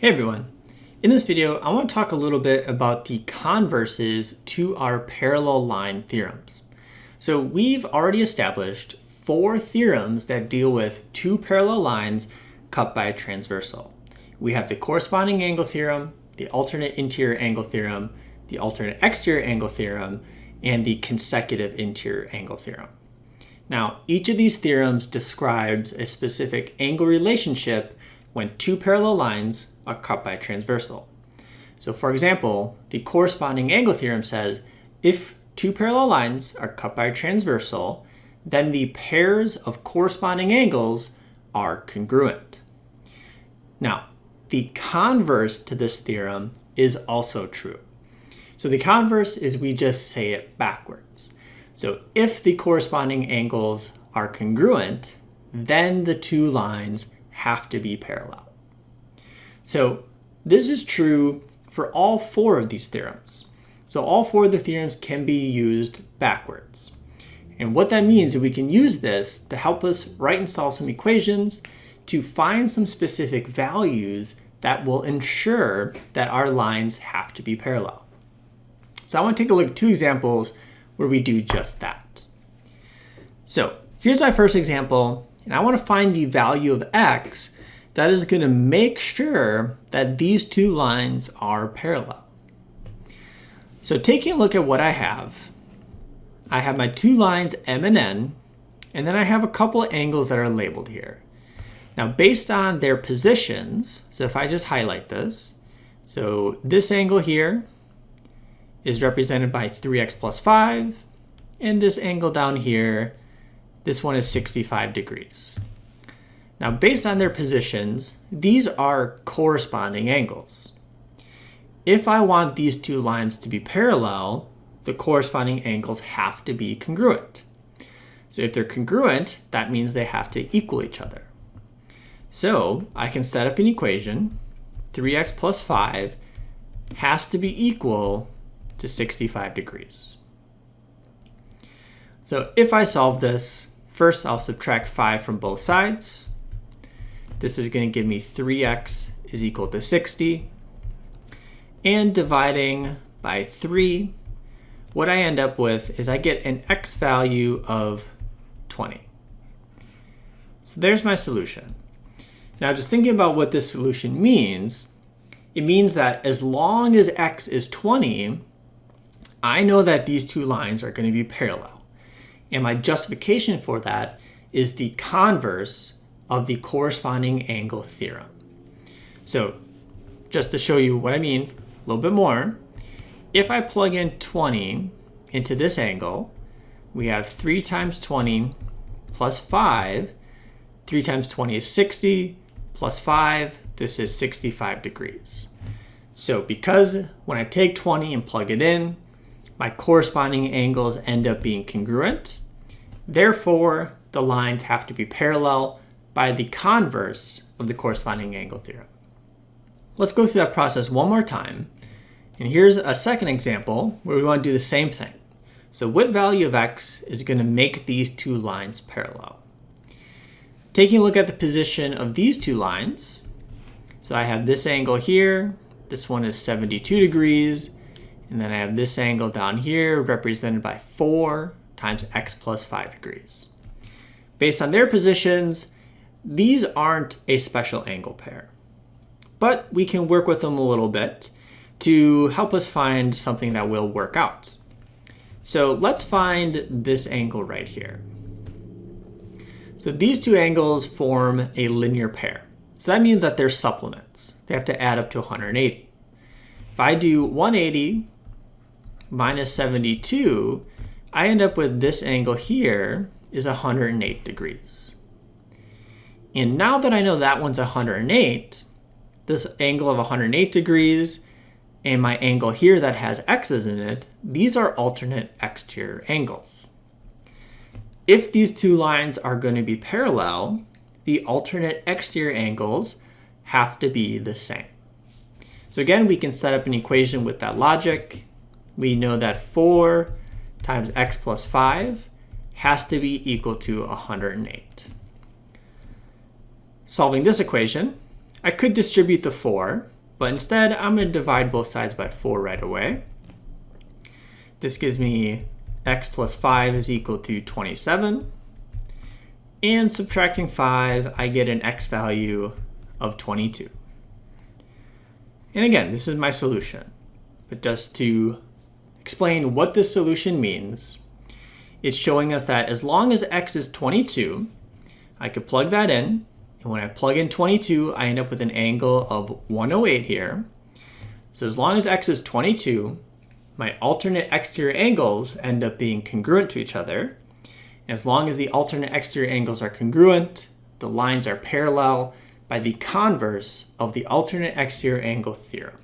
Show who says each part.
Speaker 1: Hey everyone. In this video, I want to talk a little bit about the converses to our parallel line theorems. So we've already established 4 theorems that deal with 2 parallel lines cut by a transversal. We have the corresponding angle theorem, the alternate interior angle theorem, the alternate exterior angle theorem, and the consecutive interior angle theorem. Now, each of these theorems describes a specific angle relationship when 2 parallel lines are cut by a transversal. So for example, the corresponding angle theorem says if 2 parallel lines are cut by a transversal, then the pairs of corresponding angles are congruent. Now, the converse to this theorem is also true. So the converse is we just say it backwards. So if the corresponding angles are congruent, then the 2 lines have to be parallel. So this is true for all 4 of these theorems. So all 4 of the theorems can be used backwards. And what that means is we can use this to help us write and solve some equations to find some specific values that will ensure that our lines have to be parallel. So I want to take a look at 2 examples where we do just that. So here's my first example. And I want to find the value of x that is going to make sure that these 2 lines are parallel. So taking a look at what I have my 2 lines m and n, and then I have a couple of angles that are labeled here. Now based on their positions, so if I just highlight this, so this angle here is represented by 3x plus 5, and this angle down here, this one is 65 degrees. Now, based on their positions, these are corresponding angles. If I want these 2 lines to be parallel, the corresponding angles have to be congruent. So if they're congruent, that means they have to equal each other. So I can set up an equation. 3x plus 5 has to be equal to 65 degrees. So if I solve this, first, I'll subtract 5 from both sides. This is going to give me 3x is equal to 60. And dividing by 3, what I end up with is I get an x value of 20. So there's my solution. Now, just thinking about what this solution means, it means that as long as x is 20, I know that these 2 lines are going to be parallel. And my justification for that is the converse of the corresponding angle theorem. So just to show you what I mean a little bit more, if I plug in 20 into this angle, we have 3 times 20 plus 5. 3 times 20 is 60 plus 5. This is 65 degrees. So because when I take 20 and plug it in, my corresponding angles end up being congruent. Therefore, the lines have to be parallel by the converse of the corresponding angle theorem. Let's go through that process one more time. And here's a second example where we want to do the same thing. So what value of x is going to make these 2 lines parallel? Taking a look at the position of these 2 lines, so I have this angle here. This one is 72 degrees. And then I have this angle down here represented by 4 times x plus 5 degrees. Based on their positions, these aren't a special angle pair, but we can work with them a little bit to help us find something that will work out. So let's find this angle right here. So these 2 angles form a linear pair. So that means that they're supplements. They have to add up to 180. If I do 180 minus 72, I end up with this angle here is 108 degrees. And now that I know that one's 108, this angle of 108 degrees and my angle here that has x's in it, these are alternate exterior angles. If these 2 lines are going to be parallel, the alternate exterior angles have to be the same. So again, we can set up an equation with that logic. We know that 4 times x plus 5 has to be equal to 108. Solving this equation, I could distribute the 4 But instead, I'm going to divide both sides by 4 right away. This gives me x plus 5 is equal to 27. And subtracting 5, I get an x value of 22. And again, this is my solution. But just to explain what this solution means, it's showing us that as long as x is 22, I could plug that in. And when I plug in 22, I end up with an angle of 108 here. So as long as x is 22, my alternate exterior angles end up being congruent to each other. As long as the alternate exterior angles are congruent, the lines are parallel by the converse of the alternate exterior angle theorem.